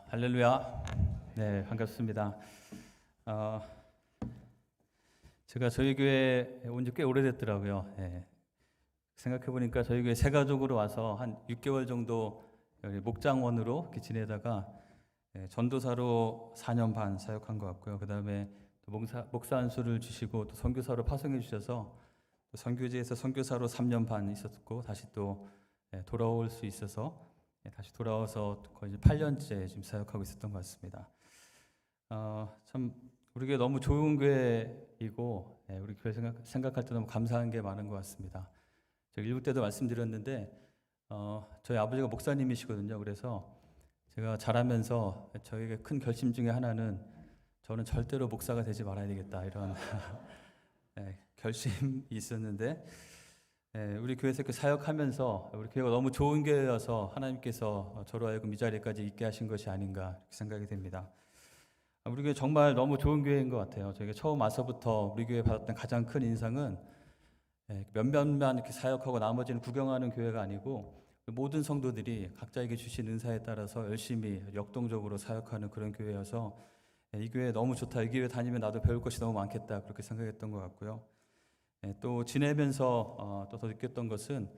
할렐루야. 네, 반갑습니다. 어, 제가 저희 교회 온 지 꽤 오래됐더라고요. 생각해 보니까 저희 교회 새 가족으로 와서 한 6개월 정도 여기 목장원으로 이렇게 지내다가 전도사로 4년 반 사역한 것 같고요. 그 다음에 목사 안수를 주시고 또 선교사로 파송해 주셔서 또 선교지에서 선교사로 3년 반 있었고 다시 또 돌아올 수 있어서 다시 돌아와서 거의 8년째 지금 사역하고 있었던 것 같습니다. 참 우리 교회 너무 좋은 교회이고 우리 교회 생각할 때 너무 감사한 게 많은 것 같습니다. 제가 일부 때도 말씀드렸는데 저희 아버지가 목사님이시거든요. 그래서 제가 자라면서 저에게 큰 결심 중에 하나는 저는 절대로 목사가 되지 말아야 되겠다 이런 결심이 있었는데 우리 교회에서 이렇게 사역하면서 우리 교회가 너무 좋은 교회여서 하나님께서 저로 하여금 이 자리까지 있게 하신 것이 아닌가 이렇게 생각이 됩니다. 우리 교회 정말 너무 좋은 교회인 것 같아요. 저희가 처음 와서부터 우리 교회 받았던 가장 큰 인상은 몇몇만 이렇게 사역하고 나머지는 구경하는 교회가 아니고 모든 성도들이 각자에게 주신 은사에 따라서 열심히 역동적으로 사역하는 그런 교회여서 이 교회 너무 좋다. 이 교회 다니면 나도 배울 것이 너무 많겠다. 그렇게 생각했던 것 같고요. 또 지내면서 또 더 느꼈던 것은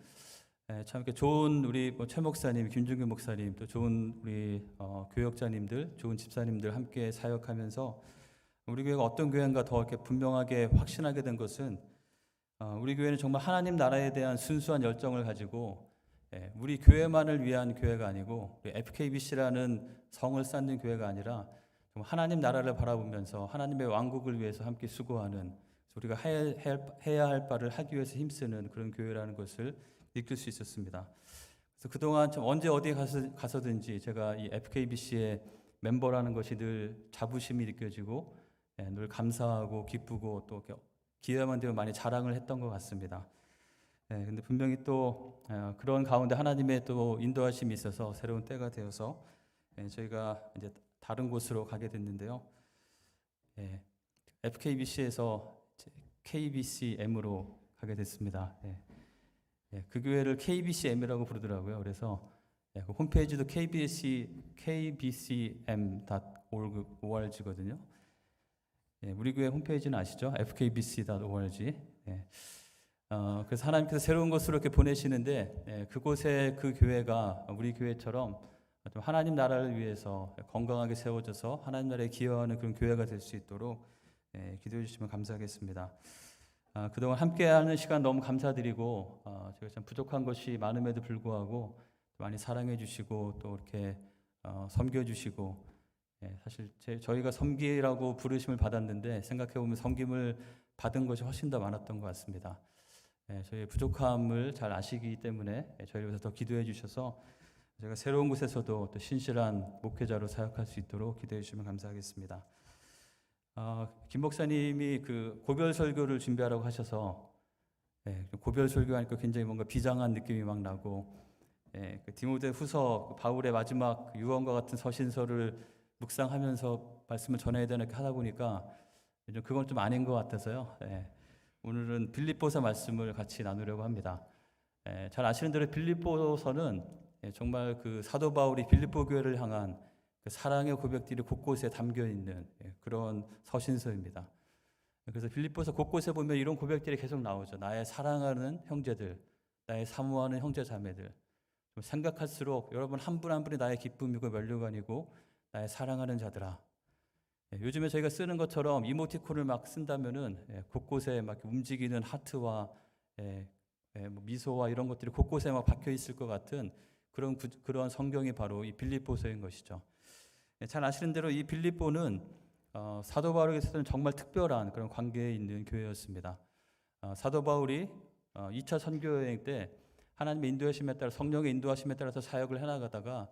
참 이렇게 좋은 우리 최 목사님, 김준규 목사님, 또 좋은 우리 교역자님들, 좋은 집사님들 함께 사역하면서 우리 교회가 어떤 교회인가 더 이렇게 분명하게 확신하게 된 것은 우리 교회는 정말 하나님 나라에 대한 순수한 열정을 가지고 우리 교회만을 위한 교회가 아니고 FKBC라는 성을 쌓는 교회가 아니라 하나님 나라를 바라보면서 하나님의 왕국을 위해서 함께 수고하는 우리가 해야 할 바를 하기 위해서 힘쓰는 그런 교회라는 것을 느낄 수 있었습니다. 그래서 그동안 참 언제 어디에 가서든지 제가 이 FKBC의 멤버라는 것이 늘 자부심이 느껴지고 늘 감사하고 기쁘고 또 기회만 되면 많이 자랑을 했던 것 같습니다. 근데 분명히 또 그런 가운데 하나님의 또 인도하심이 있어서 새로운 때가 되어서 저희가 이제 다른 곳으로 가게 됐는데요. FKBC에서 KBCM으로 가게 됐습니다. 그 교회를 KBCM이라고 부르더라고요. 그래서 그 홈페이지도 kbcm.org거든요. 우리 교회 홈페이지는 아시죠? fkbc.org. 그래서 하나님께서 새로운 곳으로 이렇게 보내시는데 그곳에 그 교회가 우리 교회처럼 좀 하나님 나라를 위해서 건강하게 세워져서 하나님 나라에 기여하는 그런 교회가 될 수 있도록 기도해 주시면 감사하겠습니다. 그동안 함께하는 시간 너무 감사드리고 제가 참 부족한 것이 많음에도 불구하고 많이 사랑해 주시고 또 이렇게 섬겨 주시고 사실 저희가 섬기라고 부르심을 받았는데 생각해 보면 섬김을 받은 것이 훨씬 더 많았던 것 같습니다. 저희의 부족함을 잘 아시기 때문에 저희를 위해서 더 기도해 주셔서 제가 새로운 곳에서도 또 신실한 목회자로 사역할 수 있도록 기도해 주시면 감사하겠습니다. 김 목사님이 그 고별 설교를 준비하라고 하셔서 고별 설교하니까 굉장히 뭔가 비장한 느낌이 막 나고 그 디모데후서 바울의 마지막 유언과 같은 서신서를 묵상하면서 말씀을 전해야 되나 이렇게 하다 보니까 그건 좀 아닌 것 같아서요. 오늘은 빌립보서 말씀을 같이 나누려고 합니다. 잘 아시는 대로 빌립보서는 정말 그 사도 바울이 빌립보 교회를 향한 그 사랑의 고백들이 곳곳에 담겨 있는 그런 서신서입니다. 그래서 빌립보서 곳곳에 보면 이런 고백들이 계속 나오죠. 나의 사랑하는 형제들, 나의 사모하는 형제 자매들. 좀 생각할수록 여러분 한 분 한 분이 나의 기쁨이고 면류관이고 나의 사랑하는 자들아. 요즘에 저희가 쓰는 것처럼 이모티콘을 막 쓴다면은 곳곳에 막 움직이는 하트와 뭐 미소와 이런 것들이 곳곳에 막 박혀 있을 것 같은 그런 성경이 바로 이 빌립보서인 것이죠. 잘 아시는 대로 이 빌립보는 사도 바울에게서는 정말 특별한 그런 관계에 있는 교회였습니다. 사도 바울이 2차 선교 여행 때 하나님의 인도하심에 따라 성령의 인도하심에 따라서 사역을 해나가다가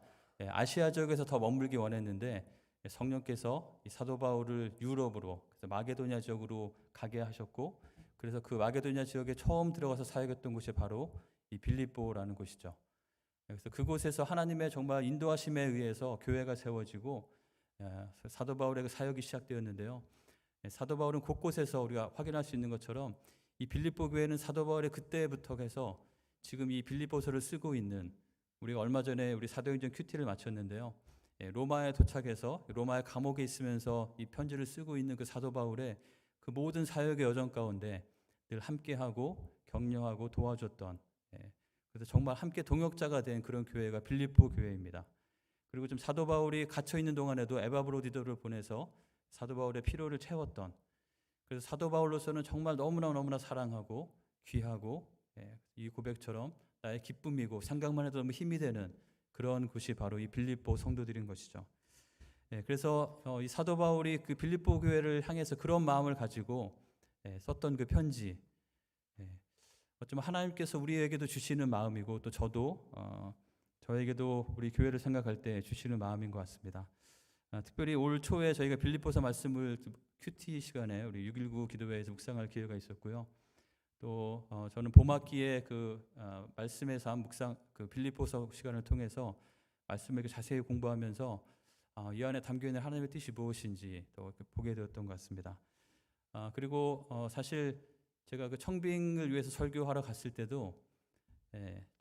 아시아 지역에서 더 머물기 원했는데 성령께서 이 사도 바울을 유럽으로 그래서 마게도냐 지역으로 가게 하셨고 그래서 그 마게도냐 지역에 처음 들어가서 사역했던 곳이 바로 이 빌립보라는 곳이죠. 그래서 그곳에서 하나님의 정말 인도하심에 의해서 교회가 세워지고 사도 바울의 사역이 시작되었는데요. 사도 바울은 곳곳에서 우리가 확인할 수 있는 것처럼 이 빌립보 교회는 사도 바울의 그때부터 해서 지금 이 빌립보서를 쓰고 있는 우리가 얼마 전에 우리 사도행전 큐티를 마쳤는데요. 로마에 도착해서 로마의 감옥에 있으면서 이 편지를 쓰고 있는 그 사도 바울의 그 모든 사역의 여정 가운데 늘 함께하고 격려하고 도와줬던, 그래서 정말 함께 동역자가 된 그런 교회가 빌립보 교회입니다. 그리고 좀 사도 바울이 갇혀 있는 동안에도 에바브로디도를 보내서 사도 바울의 피로를 채웠던, 그래서 사도 바울로서는 정말 너무나 사랑하고 귀하고, 이 고백처럼 나의 기쁨이고 생각만 해도 너무 힘이 되는 그런 곳이 바로 이 빌립보 성도들인 것이죠. 그래서 이 사도 바울이 그 빌립보 교회를 향해서 그런 마음을 가지고 썼던 그 편지, 어쩌면 하나님께서 우리에게도 주시는 마음이고 또 저도 저에게도 우리 교회를 생각할 때 주시는 마음인 것 같습니다. 특별히 올 초에 저희가 빌립보서 말씀을 큐티 시간에 우리 619 기도회에서 묵상할 기회가 있었고요. 또 저는 봄학기에 그 말씀의 삶 묵상 그 빌립보서 시간을 통해서 말씀을 자세히 공부하면서 이 안에 담겨 있는 하나님의 뜻이 무엇인지 또 보게 되었던 것 같습니다. 그리고 사실 제가 그 청빙을 위해서 설교하러 갔을 때도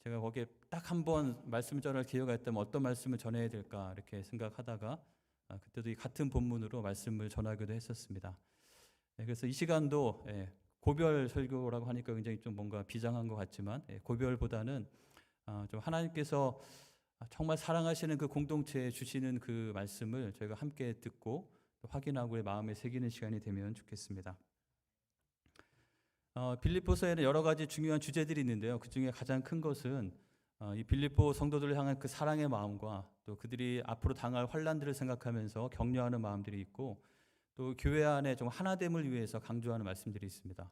제가 거기에 딱 한 번 말씀 전할 기회가 있다면 어떤 말씀을 전해야 될까 이렇게 생각하다가 그때도 이 같은 본문으로 말씀을 전하기도 했었습니다. 그래서 이 시간도 고별 설교라고 하니까 굉장히 좀 뭔가 비장한 것 같지만 고별보다는 좀 하나님께서 정말 사랑하시는 그 공동체에 주시는 그 말씀을 저희가 함께 듣고 또 확인하고 마음에 새기는 시간이 되면 좋겠습니다. 빌립보서에는 여러 가지 중요한 주제들이 있는데요. 그 중에 가장 큰 것은 이 빌립보 성도들을 향한 그 사랑의 마음과 또 그들이 앞으로 당할 환난들을 생각하면서 격려하는 마음들이 있고, 또 교회 안에 좀 하나됨을 위해서 강조하는 말씀들이 있습니다.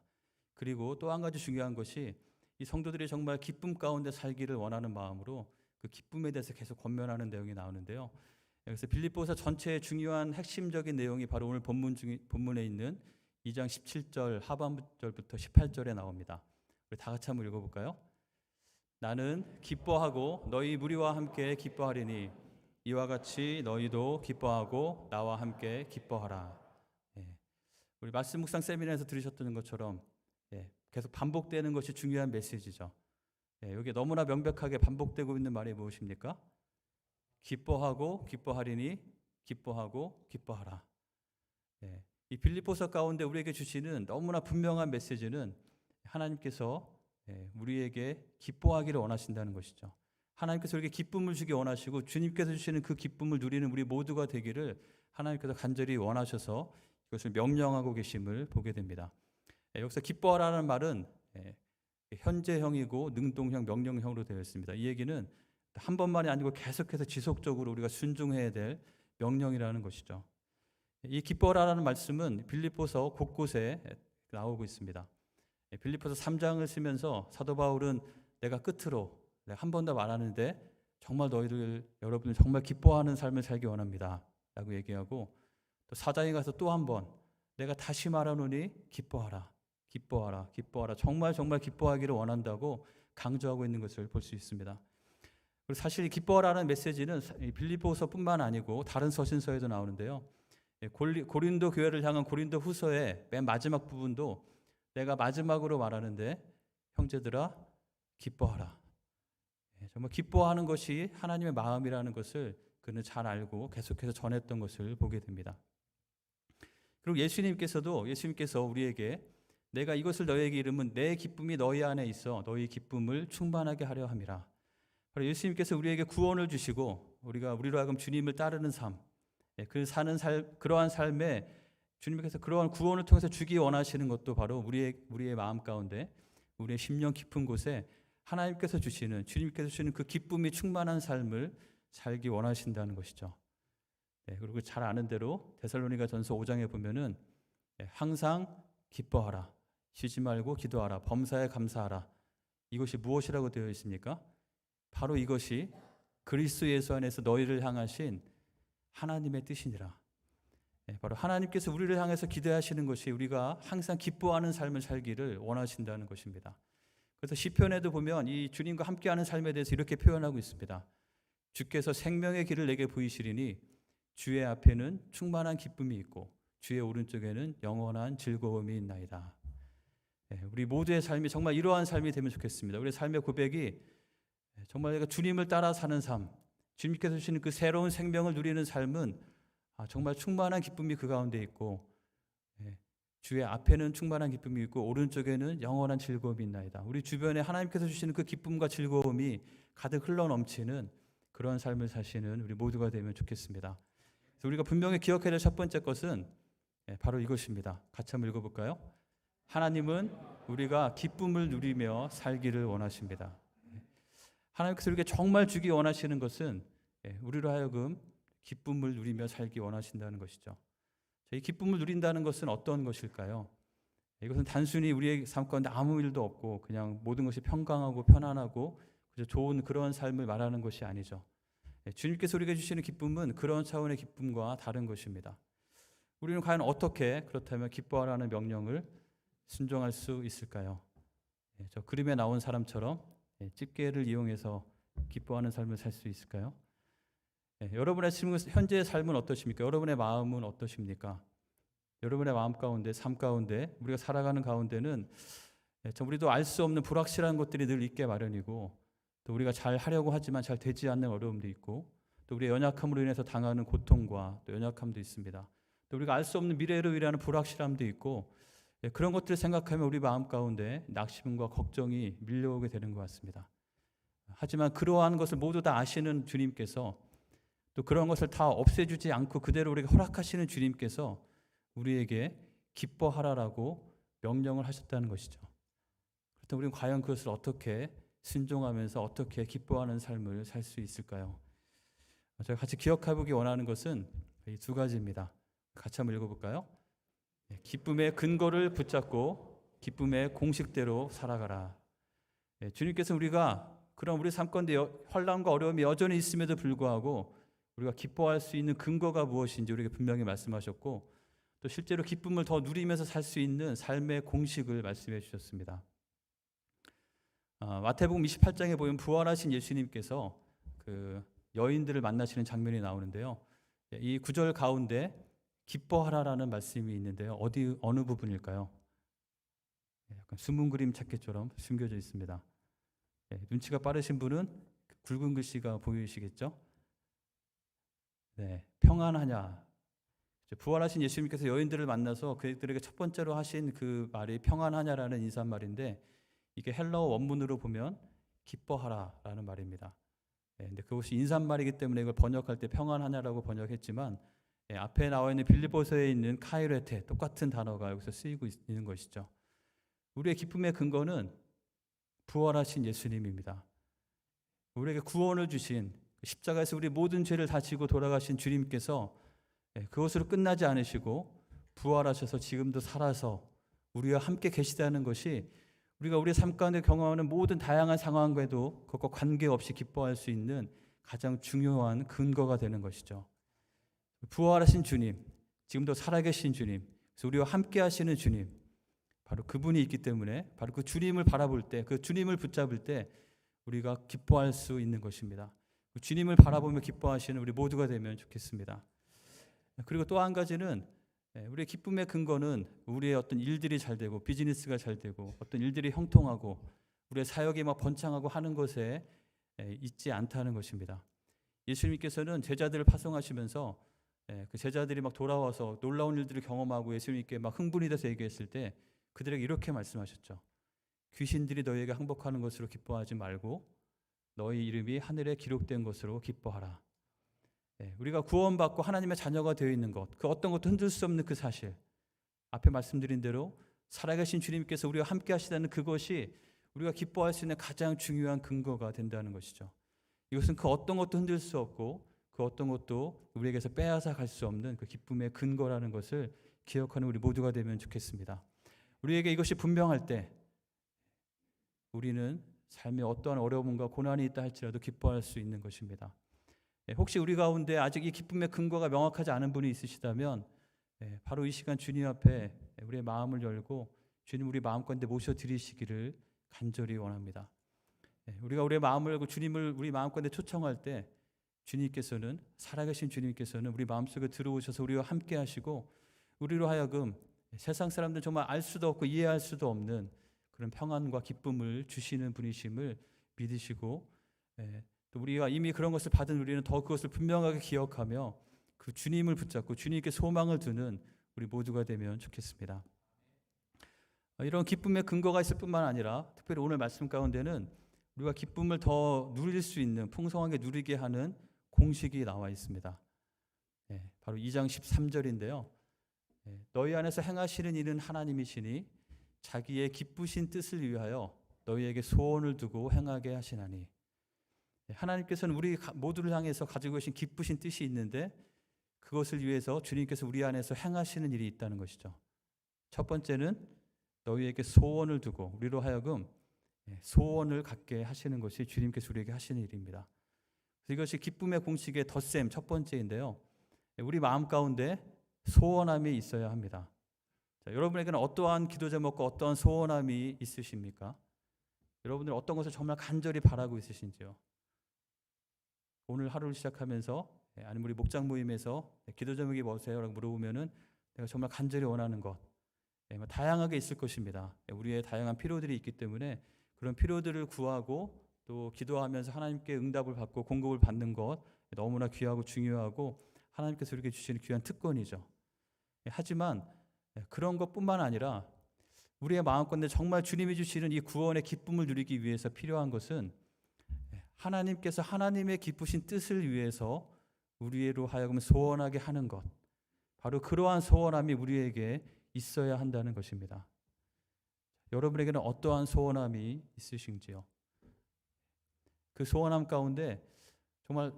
그리고 또 한 가지 중요한 것이 이 성도들이 정말 기쁨 가운데 살기를 원하는 마음으로 그 기쁨에 대해서 계속 권면하는 내용이 나오는데요. 그래서 빌립보서 전체의 중요한 핵심적인 내용이 바로 오늘 본문에 있는 2장 17절 하반절부터 18절에 나옵니다. 우리 다 같이 한번 읽어볼까요? 나는 기뻐하고 너희 무리와 함께 기뻐하리니 이와 같이 너희도 기뻐하고 나와 함께 기뻐하라. 우리 말씀 묵상 세미나에서 들으셨던 것처럼 계속 반복되는 것이 중요한 메시지죠. 여기 너무나 명백하게 반복되고 있는 말이 무엇입니까? 기뻐하고 기뻐하리니 기뻐하고 기뻐하라. 이 빌립보서 가운데 우리에게 주시는 너무나 분명한 메시지는 하나님께서 우리에게 기뻐하기를 원하신다는 것이죠. 하나님께서 우리에게 기쁨을 주기 원하시고 주님께서 주시는 그 기쁨을 누리는 우리 모두가 되기를 하나님께서 간절히 원하셔서 이것을 명령하고 계심을 보게 됩니다. 여기서 기뻐하라는 말은 현재형이고 능동형, 명령형으로 되어 있습니다. 이 얘기는 한 번만이 아니고 계속해서 지속적으로 우리가 순종해야 될 명령이라는 것이죠. 이 기뻐라라는 말씀은 빌립보서 곳곳에 나오고 있습니다. 빌립보서 3장을 쓰면서 사도 바울은 내가 끝으로 한 번 더 말하는데 정말 여러분들 정말 기뻐하는 삶을 살기 원합니다 라고 얘기하고, 또 4장에 가서 또 한 번 내가 다시 말하노니 기뻐하라 기뻐하라 기뻐하라, 정말 기뻐하기를 원한다고 강조하고 있는 것을 볼 수 있습니다. 그리고 사실 이 기뻐하라는 메시지는 빌립보서뿐만 아니고 다른 서신서에도 나오는데요. 고린도 교회를 향한 고린도 후서의 맨 마지막 부분도 내가 마지막으로 말하는데 형제들아 기뻐하라. 정말 기뻐하는 것이 하나님의 마음이라는 것을 그는 잘 알고 계속해서 전했던 것을 보게 됩니다. 그리고 예수님께서 우리에게 내가 이것을 너희에게 이르면 내 기쁨이 너희 안에 있어 너희 기쁨을 충만하게 하려 함이라. 바로 예수님께서 우리에게 구원을 주시고 우리로 하여금 주님을 따르는 삶, 그러한 삶에 주님께서 그러한 구원을 통해서 주기 원하시는 것도 바로 우리의 마음 가운데, 우리의 심령 깊은 곳에 하나님께서 주시는, 주님께서 주시는 그 기쁨이 충만한 삶을 살기 원하신다는 것이죠. 그리고 잘 아는 대로 데살로니가전서 5장에 보면은 항상 기뻐하라, 쉬지 말고 기도하라, 범사에 감사하라. 이것이 무엇이라고 되어 있습니까? 바로 이것이 그리스도 예수 안에서 너희를 향하신 하나님의 뜻이니라. 바로 하나님께서 우리를 향해서 기대하시는 것이 우리가 항상 기뻐하는 삶을 살기를 원하신다는 것입니다. 그래서 시편에도 보면 이 주님과 함께하는 삶에 대해서 이렇게 표현하고 있습니다. 주께서 생명의 길을 내게 보이시리니 주의 앞에는 충만한 기쁨이 있고 주의 오른쪽에는 영원한 즐거움이 있나이다. 우리 모두의 삶이 정말 이러한 삶이 되면 좋겠습니다. 우리의 삶의 고백이 정말 내가 주님을 따라 사는 삶, 주님께서 주시는 그 새로운 생명을 누리는 삶은 정말 충만한 기쁨이 그 가운데 있고, 주의 앞에는 충만한 기쁨이 있고 오른쪽에는 영원한 즐거움이 있나이다. 우리 주변에 하나님께서 주시는 그 기쁨과 즐거움이 가득 흘러 넘치는 그런 삶을 사시는 우리 모두가 되면 좋겠습니다. 그래서 우리가 분명히 기억해야 될 첫 번째 것은 바로 이것입니다. 같이 한번 읽어볼까요? 하나님은 우리가 기쁨을 누리며 살기를 원하십니다. 하나님께서 우리에게 정말 주기 원하시는 것은 우리로 하여금 기쁨을 누리며 살기 원하신다는 것이죠. 이 기쁨을 누린다는 것은 어떤 것일까요? 이것은 단순히 우리의 삶 가운데 아무 일도 없고 그냥 모든 것이 평강하고 편안하고 좋은 그런 삶을 말하는 것이 아니죠. 주님께서 우리에게 주시는 기쁨은 그런 차원의 기쁨과 다른 것입니다. 우리는 과연 어떻게 그렇다면 기뻐하라는 명령을 순종할 수 있을까요? 저 그림에 나온 사람처럼 집게를 이용해서 기뻐하는 삶을 살 수 있을까요? 여러분의 현재의 삶은 어떠십니까? 여러분의 마음은 어떠십니까? 여러분의 마음 가운데, 삶 가운데, 우리가 살아가는 가운데는 우리도 알 수 없는 불확실한 것들이 늘 있게 마련이고, 또 우리가 잘 하려고 하지만 잘 되지 않는 어려움도 있고, 또 우리의 연약함으로 인해서 당하는 고통과 또 연약함도 있습니다. 또 우리가 알 수 없는 미래로 인하는 불확실함도 있고, 그런 것들을 생각하면 우리 마음 가운데 낙심과 걱정이 밀려오게 되는 것 같습니다. 하지만 그러한 것을 모두 다 아시는 주님께서, 또 그런 것을 다 없애주지 않고 그대로 우리에게 허락하시는 주님께서 우리에게 기뻐하라라고 명령을 하셨다는 것이죠. 그렇다면 우리는 과연 그것을 어떻게 순종하면서 어떻게 기뻐하는 삶을 살 수 있을까요? 제가 같이 기억해보기 원하는 것은 이 두 가지입니다. 같이 한번 읽어볼까요? 기쁨의 근거를 붙잡고 기쁨의 공식대로 살아가라. 주님께서 우리가 그런 우리 삶 가운데 환난과 어려움이 여전히 있음에도 불구하고 우리가 기뻐할 수 있는 근거가 무엇인지 우리에게 분명히 말씀하셨고, 또 실제로 기쁨을 더 누리면서 살 수 있는 삶의 공식을 말씀해 주셨습니다. 마태복음 28장에 보면 부활하신 예수님께서 그 여인들을 만나시는 장면이 나오는데요. 이 구절 가운데 기뻐하라라는 말씀이 있는데요. 어느 부분일까요? 약간 숨은 그림 찾기처럼 숨겨져 있습니다. 눈치가 빠르신 분은 굵은 글씨가 보이시겠죠? 평안하냐. 부활하신 예수님께서 여인들을 만나서 그들에게 첫 번째로 하신 그 말이 평안하냐라는 인사말인데, 이게 헬라어 원문으로 보면 기뻐하라라는 말입니다. 근데 그것이 인사말이기 때문에 이걸 번역할 때 평안하냐라고 번역했지만, 앞에 나와 있는 빌립보서에 있는 카이레테, 똑같은 단어가 여기서 쓰이고 있는 것이죠. 우리의 기쁨의 근거는 부활하신 예수님입니다. 우리에게 구원을 주신, 십자가에서 우리 모든 죄를 다 지고 돌아가신 주님께서 그것으로 끝나지 않으시고 부활하셔서 지금도 살아서 우리와 함께 계시다는 것이 우리가 우리의 삶 가운데 경험하는 모든 다양한 상황과도 그것과 관계없이 기뻐할 수 있는 가장 중요한 근거가 되는 것이죠. 부활하신 주님, 지금도 살아계신 주님, 그래서 우리와 함께 하시는 주님, 바로 그분이 있기 때문에 바로 그 주님을 바라볼 때, 그 주님을 붙잡을 때 우리가 기뻐할 수 있는 것입니다. 주님을 바라보며 기뻐하시는 우리 모두가 되면 좋겠습니다. 그리고 또 한 가지는 우리의 기쁨의 근거는 우리의 어떤 일들이 잘 되고 비즈니스가 잘 되고 어떤 일들이 형통하고 우리의 사역이 막 번창하고 하는 것에 있지 않다는 것입니다. 예수님께서는 제자들을 파송하시면서 그 제자들이 막 돌아와서 놀라운 일들을 경험하고 예수님께 막 흥분이 돼서 얘기했을 때 그들에게 이렇게 말씀하셨죠. 귀신들이 너희에게 항복하는 것으로 기뻐하지 말고 너희 이름이 하늘에 기록된 것으로 기뻐하라. 우리가 구원받고 하나님의 자녀가 되어 있는 것, 그 어떤 것도 흔들 수 없는 그 사실, 앞에 말씀드린 대로 살아계신 주님께서 우리와 함께 하시다는 그것이 우리가 기뻐할 수 있는 가장 중요한 근거가 된다는 것이죠. 이것은 그 어떤 것도 흔들 수 없고 그 어떤 것도 우리에게서 빼앗아 갈 수 없는 그 기쁨의 근거라는 것을 기억하는 우리 모두가 되면 좋겠습니다. 우리에게 이것이 분명할 때 우리는 삶에 어떠한 어려움과 고난이 있다 할지라도 기뻐할 수 있는 것입니다. 혹시 우리 가운데 아직 이 기쁨의 근거가 명확하지 않은 분이 있으시다면 바로 이 시간 주님 앞에 우리의 마음을 열고 주님 우리 마음 가운데 모셔드리시기를 간절히 원합니다. 우리가 우리의 마음을 열고 주님을 우리 마음 가운데 초청할 때 주님께서는, 살아계신 주님께서는 우리 마음속에 들어오셔서 우리와 함께 하시고 우리로 하여금 세상 사람들은 정말 알 수도 없고 이해할 수도 없는 그런 평안과 기쁨을 주시는 분이심을 믿으시고 또 또 우리가 이미 그런 것을 받은 우리는 더 그것을 분명하게 기억하며 그 주님을 붙잡고 주님께 소망을 두는 우리 모두가 되면 좋겠습니다. 이런 기쁨의 근거가 있을 뿐만 아니라 특별히 오늘 말씀 가운데는 우리가 기쁨을 더 누릴 수 있는, 풍성하게 누리게 하는 공식이 나와 있습니다. 바로 2장 13절인데요. 너희 안에서 행하시는 이는 하나님이시니 자기의 기쁘신 뜻을 위하여 너희에게 소원을 두고 행하게 하시나니. 하나님께서는 우리 모두를 향해서 가지고 계신 기쁘신 뜻이 있는데 그것을 위해서 주님께서 우리 안에서 행하시는 일이 있다는 것이죠. 첫 번째는 너희에게 소원을 두고 우리로 하여금 소원을 갖게 하시는 것이 주님께서 우리에게 하시는 일입니다. 이것이 기쁨의 공식의 덧셈 첫 번째인데요. 우리 마음 가운데 소원함이 있어야 합니다. 자, 여러분에게는 어떠한 기도 제목과 어떠한 소원함이 있으십니까? 여러분들 어떤 것을 정말 간절히 바라고 있으신지요? 오늘 하루를 시작하면서 아니면 우리 목장 모임에서 기도 제목이 뭐세요? 라고 물어보면은 내가 정말 간절히 원하는 것 다양하게 있을 것입니다. 우리의 다양한 필요들이 있기 때문에 그런 필요들을 구하고 또 기도하면서 하나님께 응답을 받고 공급을 받는 것 너무나 귀하고 중요하고 하나님께서 우리에게 주시는 귀한 특권이죠. 하지만 그런 것뿐만 아니라 우리의 마음가운데 정말 주님이 주시는 이 구원의 기쁨을 누리기 위해서 필요한 것은 하나님께서 하나님의 기쁘신 뜻을 위해서 우리로 하여금 소원하게 하는 것, 바로 그러한 소원함이 우리에게 있어야 한다는 것입니다. 여러분에게는 어떠한 소원함이 있으신지요? 그 소원함 가운데 정말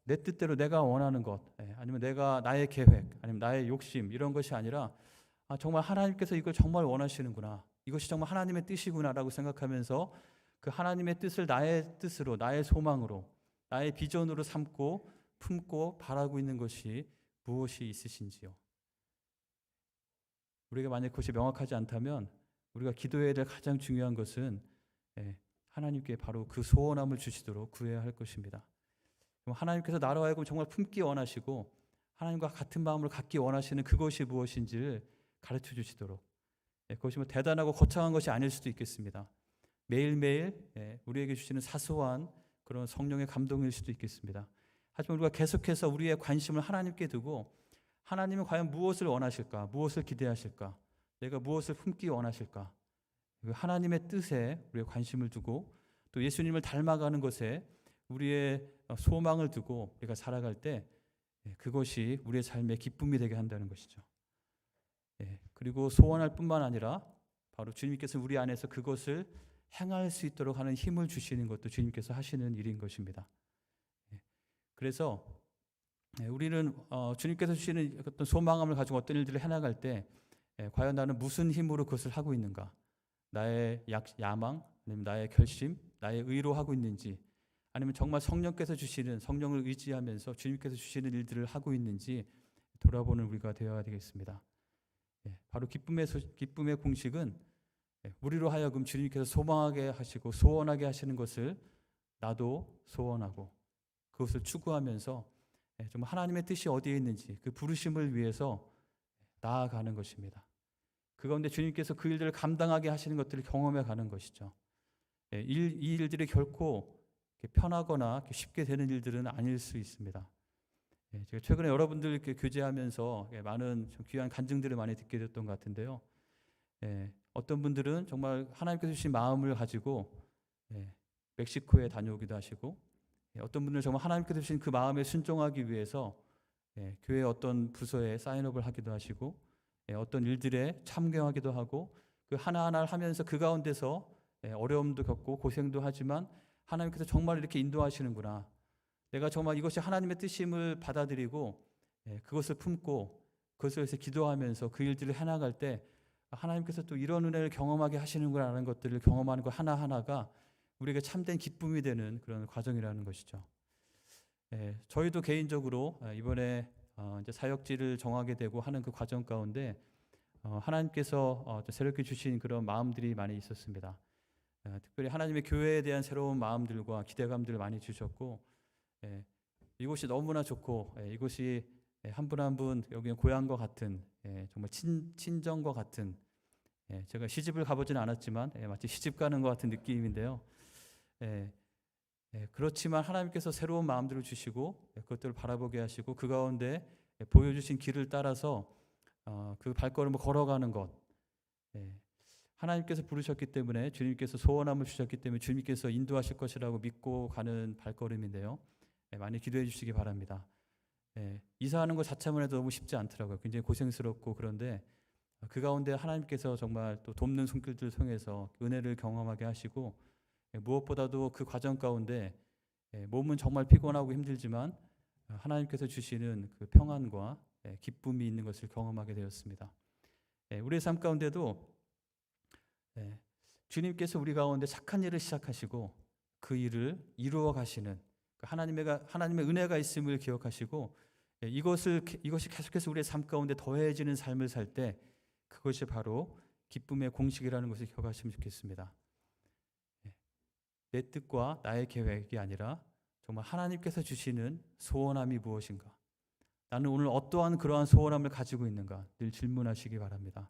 내 뜻대로 내가 원하는 것, 아니면 내가 나의 계획, 아니면 나의 욕심 이런 것이 아니라 정말 하나님께서 이걸 정말 원하시는구나, 이것이 정말 하나님의 뜻이구나라고 생각하면서 그 하나님의 뜻을 나의 뜻으로, 나의 소망으로, 나의 비전으로 삼고 품고 바라고 있는 것이 무엇이 있으신지요? 우리가 만약 그것이 명확하지 않다면 우리가 기도해야 될 가장 중요한 것은 하나님께 바로 그 소원함을 주시도록 구해야 할 것입니다. 하나님께서 나로 하여금 정말 품기 원하시고 하나님과 같은 마음을 갖기 원하시는 그것이 무엇인지를 가르쳐 주시도록, 그것이 뭐 대단하고 거창한 것이 아닐 수도 있겠습니다. 매일매일 우리에게 주시는 사소한 그런 성령의 감동일 수도 있겠습니다. 하지만 우리가 계속해서 우리의 관심을 하나님께 두고 하나님은 과연 무엇을 원하실까? 무엇을 기대하실까? 내가 무엇을 품기 원하실까? 하나님의 뜻에 우리의 관심을 두고 또 예수님을 닮아가는 것에 우리의 소망을 두고 우리가 살아갈 때 그것이 우리의 삶의 기쁨이 되게 한다는 것이죠. 그리고 소원할 뿐만 아니라 바로 주님께서 우리 안에서 그것을 행할 수 있도록 하는 힘을 주시는 것도 주님께서 하시는 일인 것입니다. 그래서 우리는 주님께서 주시는 어떤 소망함을 가지고 어떤 일들을 해나갈 때 과연 나는 무슨 힘으로 그것을 하고 있는가? 나의 야망, 아니면 나의 결심, 나의 의로 하고 있는지, 아니면 정말 성령께서 주시는, 성령을 의지하면서 주님께서 주시는 일들을 하고 있는지 돌아보는 우리가 되어야 되겠습니다. 바로 기쁨의 공식은 우리로 하여금 주님께서 소망하게 하시고 소원하게 하시는 것을 나도 소원하고 그것을 추구하면서 정말 하나님의 뜻이 어디에 있는지 그 부르심을 위해서 나아가는 것입니다. 그 가운데 주님께서 그 일들을 감당하게 하시는 것들을 경험해 가는 것이죠. 이 일들이 결코 편하거나 쉽게 되는 일들은 아닐 수 있습니다. 제가 최근에 여러분들 교제하면서 많은 귀한 간증들을 많이 듣게 됐던 것 같은데요. 어떤 분들은 정말 하나님께서 주신 마음을 가지고 멕시코에 다녀오기도 하시고, 어떤 분들은 정말 하나님께서 주신 그 마음에 순종하기 위해서 교회 어떤 부서에 사인업을 하기도 하시고, 어떤 일들에 참여하기도 하고, 그 하나하나를 하면서 그 가운데서 어려움도 겪고 고생도 하지만 하나님께서 정말 이렇게 인도하시는구나, 내가 정말 이것이 하나님의 뜻임을 받아들이고 그것을 품고 그것을 위해서 기도하면서 그 일들을 해나갈 때 하나님께서 또 이런 은혜를 경험하게 하시는구나라는 것들을 경험하는 것 하나하나가 우리에게 참된 기쁨이 되는 그런 과정이라는 것이죠. 저희도 개인적으로 이번에 이제 사역지를 정하게 되고 하는 그 과정 가운데 하나님께서 새롭게 주신 그런 마음들이 많이 있었습니다. 특별히 하나님의 교회에 대한 새로운 마음들과 기대감들을 많이 주셨고, 이곳이 너무나 좋고 이곳이 한 분 한 분 여기는 고향과 같은 정말 친정과 같은, 제가 시집을 가보지는 않았지만 마치 시집 가는 것 같은 느낌인데요. 그렇지만 하나님께서 새로운 마음들을 주시고 그것들을 바라보게 하시고 그 가운데 보여주신 길을 따라서 그 발걸음을 걸어가는 것, 하나님께서 부르셨기 때문에, 주님께서 소원함을 주셨기 때문에 주님께서 인도하실 것이라고 믿고 가는 발걸음인데요. 많이 기도해 주시기 바랍니다. 이사하는 것 자체만 해도 너무 쉽지 않더라고요. 굉장히 고생스럽고, 그런데 그 가운데 하나님께서 정말 또 돕는 손길들을 통해서 은혜를 경험하게 하시고, 무엇보다도 그 과정 가운데 몸은 정말 피곤하고 힘들지만 하나님께서 주시는 그 평안과 기쁨이 있는 것을 경험하게 되었습니다. 우리의 삶 가운데도 주님께서 우리 가운데 착한 일을 시작하시고 그 일을 이루어 가시는 하나님의 은혜가 있음을 기억하시고, 이것이 계속해서 우리의 삶 가운데 더해지는 삶을 살 때 그것이 바로 기쁨의 공식이라는 것을 기억하시면 좋겠습니다. 내 뜻과 나의 계획이 아니라 정말 하나님께서 주시는 소원함이 무엇인가, 나는 오늘 어떠한 그러한 소원함을 가지고 있는가 늘 질문하시기 바랍니다.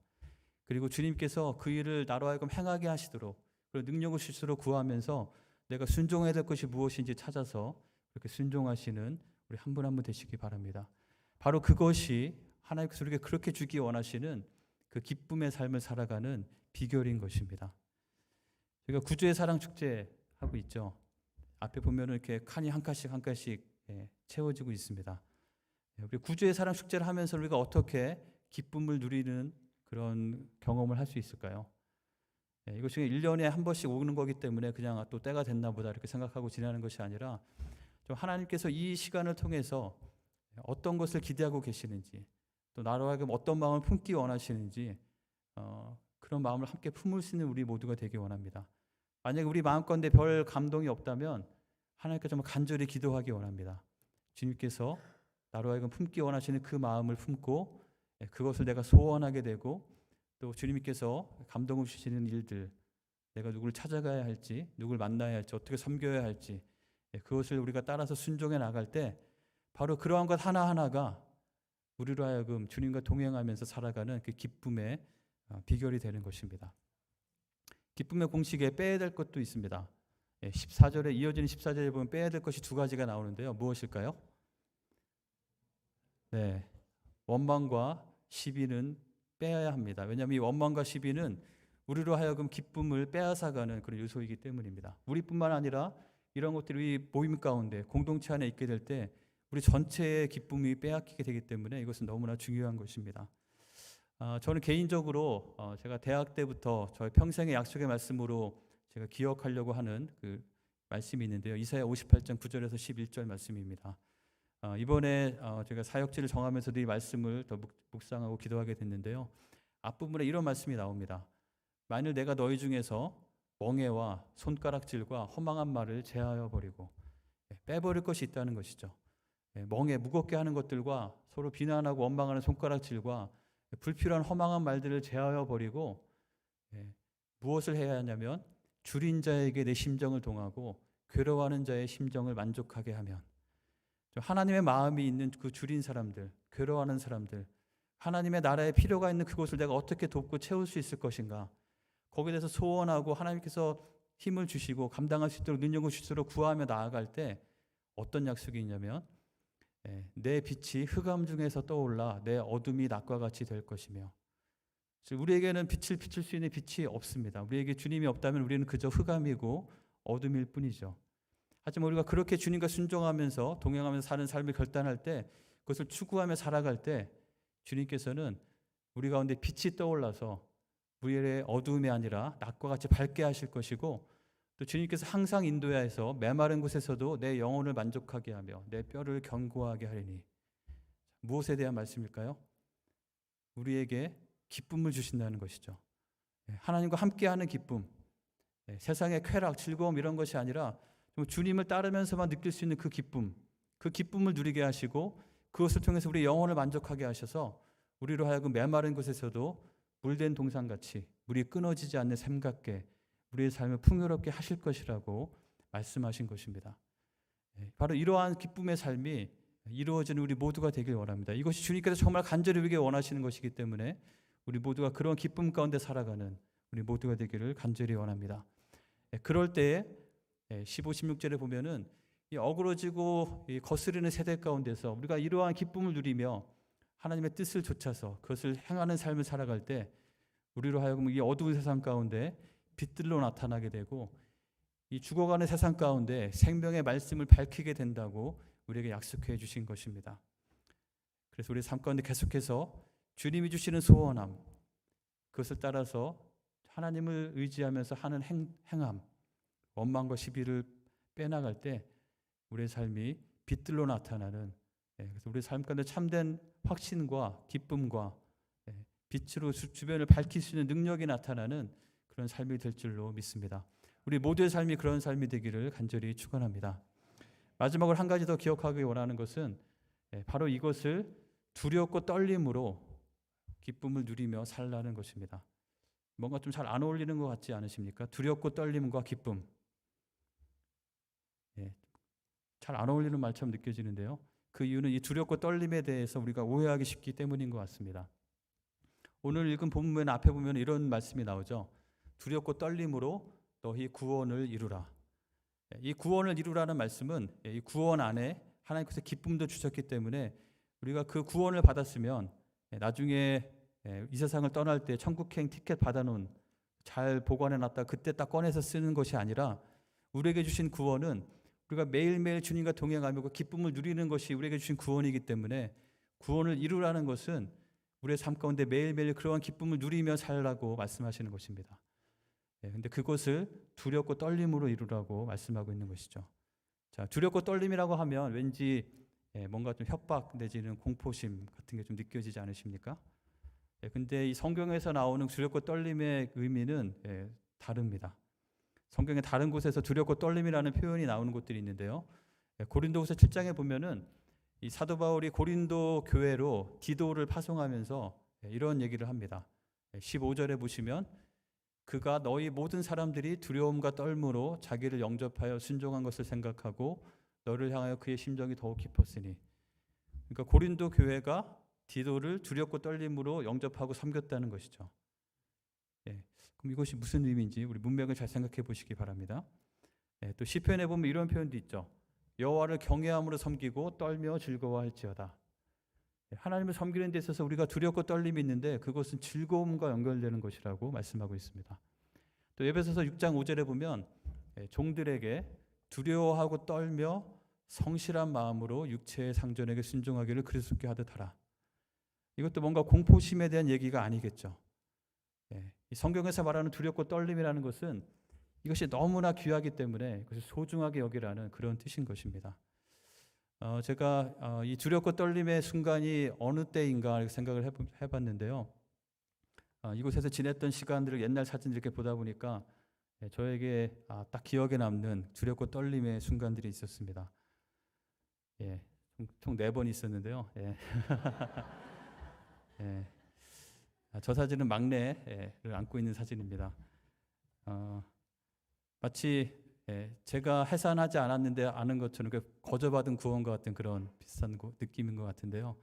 그리고 주님께서 그 일을 나로 하여금 행하게 하시도록, 그리고 능력을 주시도록 구하면서 내가 순종해야 될 것이 무엇인지 찾아서 그렇게 순종하시는 우리 한 분 한 분 되시기 바랍니다. 바로 그것이 하나님께서 우리에게 그렇게 주기 원하시는 그 기쁨의 삶을 살아가는 비결인 것입니다. 저희가 구주의 사랑 축제 하고 있죠. 앞에 보면은 이렇게 칸이 한 칸씩 한 칸씩 채워지고 있습니다. 우리 구주의 사랑 축제를 하면서 우리가 어떻게 기쁨을 누리는 그런 경험을 할 수 있을까요? 이것이 1년에 한 번씩 오는 거기 때문에 그냥 또 때가 됐나 보다 이렇게 생각하고 지나는 것이 아니라, 좀 하나님께서 이 시간을 통해서 어떤 것을 기대하고 계시는지, 또 나로 하여금 어떤 마음을 품기 원하시는지, 그런 마음을 함께 품을 수 있는 우리 모두가 되기 원합니다. 만약에 우리 마음 가운데 별 감동이 없다면 하나님께 정말 간절히 기도하기 원합니다. 주님께서 나로 하여금 품기 원하시는 그 마음을 품고 그것을 내가 소원하게 되고, 또 주님께서 감동을 주시는 일들, 내가 누구를 찾아가야 할지, 누구를 만나야 할지, 어떻게 섬겨야 할지, 그것을 우리가 따라서 순종해 나갈 때 바로 그러한 것 하나하나가 우리로 하여금 주님과 동행하면서 살아가는 그 기쁨의 비결이 되는 것입니다. 기쁨의 공식에 빼야 될 것도 있습니다. 14절에 이어지는 14절에 보면 빼야 될 것이 두 가지가 나오는데요. 무엇일까요? 원망과 시비는 빼야 합니다. 왜냐하면 이 원망과 시비는 우리로 하여금 기쁨을 빼앗아가는 그런 요소이기 때문입니다. 우리뿐만 아니라 이런 것들이 모임 가운데 공동체 안에 있게 될 때 우리 전체의 기쁨이 빼앗기게 되기 때문에 이것은 너무나 중요한 것입니다. 저는 개인적으로 제가 대학 때부터 저의 평생의 약속의 말씀으로 제가 기억하려고 하는 그 말씀이 있는데요. 이사야 58장 9절에서 11절 말씀입니다. 이번에 제가 사역지를 정하면서도 이 말씀을 더 묵상하고 기도하게 됐는데요. 앞부분에 이런 말씀이 나옵니다. 만일 내가 너희 중에서 멍에와 손가락질과 허망한 말을 제하여 버리고, 빼버릴 것이 있다는 것이죠. 멍에 무겁게 하는 것들과 서로 비난하고 원망하는 손가락질과 불필요한 허망한 말들을 제하여 버리고, 무엇을 해야 하냐면 줄인 자에게 내 심정을 동하고 괴로워하는 자의 심정을 만족하게 하면, 하나님의 마음이 있는 그 줄인 사람들, 괴로워하는 사람들, 하나님의 나라에 필요가 있는 그곳을 내가 어떻게 돕고 채울 수 있을 것인가, 거기에 대해서 소원하고 하나님께서 힘을 주시고 감당할 수 있도록 능력을 주시도록 구하며 나아갈 때 어떤 약속이 있냐면, 내 빛이 흑암 중에서 떠올라 내 어둠이 낮과 같이 될 것이며, 우리에게는 빛을 비출 수 있는 빛이 없습니다. 우리에게 주님이 없다면 우리는 그저 흑암이고 어둠일 뿐이죠. 하지만 우리가 그렇게 주님과 순종하면서 동행하면서 사는 삶을 결단할 때, 그것을 추구하며 살아갈 때 주님께서는 우리 가운데 빛이 떠올라서 우리의 어두움이 아니라 낮과 같이 밝게 하실 것이고, 또 주님께서 항상 인도하여서 메마른 곳에서도 내 영혼을 만족하게 하며 내 뼈를 견고하게 하리니. 무엇에 대한 말씀일까요? 우리에게 기쁨을 주신다는 것이죠. 하나님과 함께하는 기쁨, 세상의 쾌락, 즐거움 이런 것이 아니라 주님을 따르면서만 느낄 수 있는 그 기쁨을 누리게 하시고, 그것을 통해서 우리 영혼을 만족하게 하셔서 우리로 하여금 메마른 곳에서도 물된 동산같이 물이 끊어지지 않는 샘 같게 우리의 삶을 풍요롭게 하실 것이라고 말씀하신 것입니다. 바로 이러한 기쁨의 삶이 이루어지는 우리 모두가 되길 원합니다. 이것이 주님께서 정말 간절히 우리에게 원하시는 것이기 때문에 우리 모두가 그런 기쁨 가운데 살아가는 우리 모두가 되기를 간절히 원합니다. 그럴 때에 15, 16절에 보면은 이 어그러지고 이 거스르는 세대 가운데서 우리가 이러한 기쁨을 누리며 하나님의 뜻을 좇아서 그것을 행하는 삶을 살아갈 때 우리로 하여금 이 어두운 세상 가운데 빛들로 나타나게 되고 이 죽어가는 세상 가운데 생명의 말씀을 밝히게 된다고 우리에게 약속해 주신 것입니다. 그래서 우리 삶 가운데 계속해서 주님이 주시는 소원함, 그것을 따라서 하나님을 의지하면서 하는 행함, 원망과 시비를 빼나갈 때 우리의 삶이 빛들로 나타나는, 그래서 우리 삶 가운데 참된 확신과 기쁨과 빛으로 주변을 밝힐 수 있는 능력이 나타나는 그런 삶이 될 줄로 믿습니다. 우리 모두의 삶이 그런 삶이 되기를 간절히 축원합니다. 마지막으로 한 가지 더 기억하기 원하는 것은 바로 이것을 두렵고 떨림으로 기쁨을 누리며 살라는 것입니다. 뭔가 좀 잘 안 어울리는 것 같지 않으십니까? 두렵고 떨림과 기쁨. 잘 안 어울리는 말처럼 느껴지는데요. 그 이유는 이 두렵고 떨림에 대해서 우리가 오해하기 쉽기 때문인 것 같습니다. 오늘 읽은 본문 앞에 보면 이런 말씀이 나오죠. 두렵고 떨림으로 너희 구원을 이루라. 이 구원을 이루라는 말씀은 이 구원 안에 하나님께서 기쁨도 주셨기 때문에 우리가 그 구원을 받았으면 나중에 이 세상을 떠날 때 천국행 티켓 받아놓은 잘 보관해놨다 그때 딱 꺼내서 쓰는 것이 아니라 우리에게 주신 구원은 우리가 매일매일 주님과 동행하며 그 기쁨을 누리는 것이 우리에게 주신 구원이기 때문에 구원을 이루라는 것은 우리의 삶 가운데 매일매일 그러한 기쁨을 누리며 살라고 말씀하시는 것입니다. 근데 그것을 두렵고 떨림으로 이루라고 말씀하고 있는 것이죠. 자, 두렵고 떨림이라고 하면 왠지 뭔가 좀 협박 내지는 공포심 같은 게 좀 느껴지지 않으십니까? 근데 이 성경에서 나오는 두렵고 떨림의 의미는 다릅니다. 성경의 다른 곳에서 두렵고 떨림이라는 표현이 나오는 곳들이 있는데요. 고린도후서 7장에 보면은 이 사도 바울이 고린도 교회로 디도를 파송하면서 이런 얘기를 합니다. 15절에 보시면 그가 너희 모든 사람들이 두려움과 떨므로 자기를 영접하여 순종한 것을 생각하고 너를 향하여 그의 심정이 더욱 깊었으니, 그러니까 고린도 교회가 디도를 두렵고 떨림으로 영접하고 섬겼다는 것이죠. 그럼 이것이 무슨 의미인지 우리 문맥을 잘 생각해 보시기 바랍니다. 또 시편에 보면 이런 표현도 있죠. 여호와를 경외함으로 섬기고 떨며 즐거워할지어다. 하나님을 섬기는 데 있어서 우리가 두렵고 떨림이 있는데 그것은 즐거움과 연결되는 것이라고 말씀하고 있습니다. 또 에베소서 6장 5절에 보면 종들에게 두려워하고 떨며 성실한 마음으로 육체의 상전에게 순종하기를 그리스도께 하듯 하라. 이것도 뭔가 공포심에 대한 얘기가 아니겠죠. 이 성경에서 말하는 두렵고 떨림이라는 것은 이것이 너무나 귀하기 때문에 그것을 소중하게 여기라는 그런 뜻인 것입니다. 제가 이 두렵고 떨림의 순간이 어느 때인가 이렇게 생각을 해봤는데요. 이곳에서 지냈던 시간들을 옛날 사진을 이렇게 보다 보니까 저에게 딱 기억에 남는 두렵고 떨림의 순간들이 있었습니다. 총 4번 있었는데요. 저 사진은 막내를 안고 있는 사진입니다. 마치 제가 해산하지 않았는데 아는 것처럼 거저받은 구원과 같은 그런 비슷한 느낌인 것 같은데요.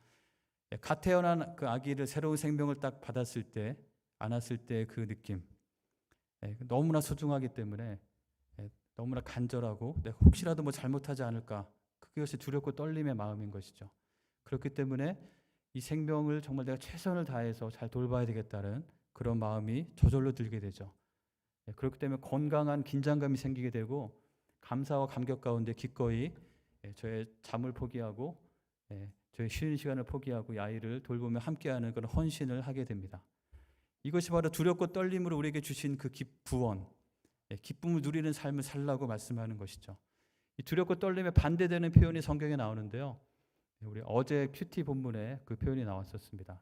갓 태어난 그 아기를 새로운 생명을 딱 받았을 때, 안았을 때 그 느낌, 너무나 소중하기 때문에 너무나 간절하고 내가 혹시라도 뭐 잘못하지 않을까, 그것이 두렵고 떨림의 마음인 것이죠. 그렇기 때문에 이 생명을 정말 내가 최선을 다해서 잘 돌봐야 되겠다는 그런 마음이 저절로 들게 되죠. 그렇기 때문에 건강한 긴장감이 생기게 되고 감사와 감격 가운데 기꺼이 저의 잠을 포기하고 저의 쉬는 시간을 포기하고 이 아이를 돌보며 함께하는 그런 헌신을 하게 됩니다. 이것이 바로 두렵고 떨림으로 우리에게 주신 그 구원, 기쁨을 누리는 삶을 살라고 말씀하는 것이죠. 이 두렵고 떨림에 반대되는 표현이 성경에 나오는데요. 우리 어제 큐티 본문에 그 표현이 나왔었습니다.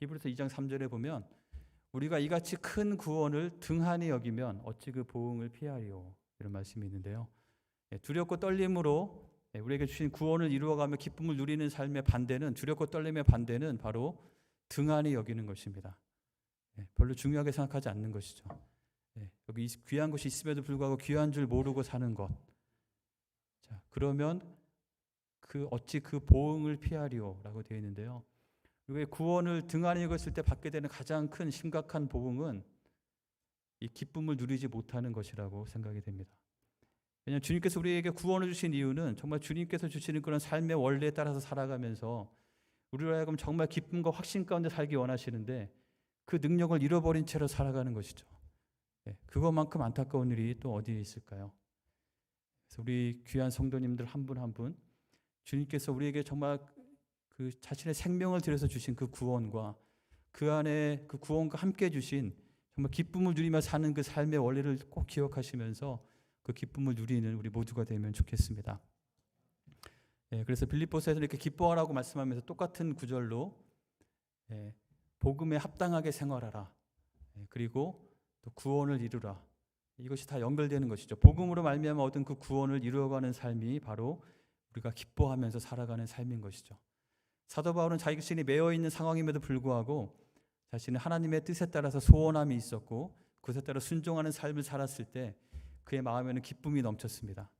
히브리서 2장 3절에 보면 우리가 이같이 큰 구원을 등한히 여기면 어찌 그 보응을 피하리요, 이런 말씀이 있는데요. 두렵고 떨림으로 우리에게 주신 구원을 이루어가며 기쁨을 누리는 삶의 반대는, 두렵고 떨림의 반대는 바로 등한히 여기는 것입니다. 별로 중요하게 생각하지 않는 것이죠. 여기 귀한 것이 있음에도 불구하고 귀한 줄 모르고 사는 것. 자, 그러면 어찌 그 보응을 피하리오라고 되어 있는데요. 우리가 구원을 등한히 여겼을 때 받게 되는 가장 큰 심각한 보응은 이 기쁨을 누리지 못하는 것이라고 생각이 됩니다. 왜냐하면 주님께서 우리에게 구원을 주신 이유는 정말 주님께서 주시는 그런 삶의 원리에 따라서 살아가면서 우리로 하여금 정말 기쁨과 확신 가운데 살기 원하시는데 그 능력을 잃어버린 채로 살아가는 것이죠. 그것만큼 안타까운 일이 또 어디에 있을까요? 그래서 우리 귀한 성도님들 한 분 한 분 주님께서 우리에게 정말 그 자신의 생명을 들여서 주신 그 구원과 그 안에 그 구원과 함께 주신 정말 기쁨을 누리며 사는 그 삶의 원리를 꼭 기억하시면서 그 기쁨을 누리는 우리 모두가 되면 좋겠습니다. 그래서 빌립보서에서 이렇게 기뻐하라고 말씀하면서 똑같은 구절로 복음에 합당하게 생활하라. 그리고 또 구원을 이루라. 이것이 다 연결되는 것이죠. 복음으로 말미암아 얻은 그 구원을 이루어가는 삶이 바로 우리가 기뻐하면서 살아가는 삶인 것이죠. 사도 바울은 자기 자신이 매여 있는 상황임에도 불구하고 자신은 하나님의 뜻에 따라서 소원함이 있었고 그것에 따라 순종하는 삶을 살았을 때 그의 마음에는 기쁨이 넘쳤습니다.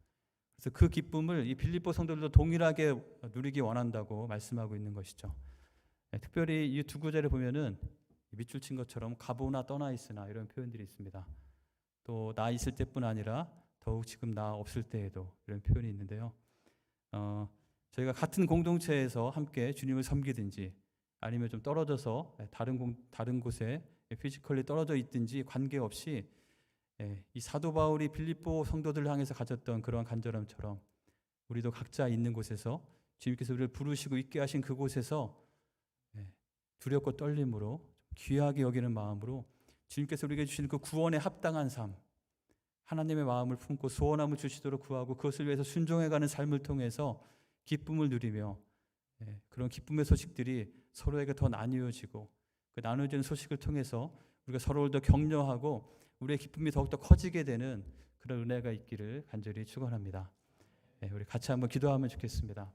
그래서 그 기쁨을 이 빌립보 성도들도 동일하게 누리기 원한다고 말씀하고 있는 것이죠. 특별히 이 두 구절을 보면은 밑줄 친 것처럼 가보나 떠나 있으나 이런 표현들이 있습니다. 또 나 있을 때뿐 아니라 더욱 지금 나 없을 때에도 이런 표현이 있는데요. 저희가 같은 공동체에서 함께 주님을 섬기든지 아니면 좀 떨어져서 다른 곳에 피지컬리 떨어져 있든지 관계없이 이 사도 바울이 빌립보 성도들을 향해서 가졌던 그런 간절함처럼 우리도 각자 있는 곳에서 주님께서 우리를 부르시고 있게 하신 그곳에서 두렵고 떨림으로 귀하게 여기는 마음으로 주님께서 우리에게 주시는 그 구원에 합당한 삶, 하나님의 마음을 품고 소원함을 주시도록 구하고 그것을 위해서 순종해가는 삶을 통해서 기쁨을 누리며 그런 기쁨의 소식들이 서로에게 더 나뉘어지고 그 나누어지는 소식을 통해서 우리가 서로를 더 격려하고 우리의 기쁨이 더욱더 커지게 되는 그런 은혜가 있기를 간절히 축원합니다. 우리 같이 한번 기도하면 좋겠습니다.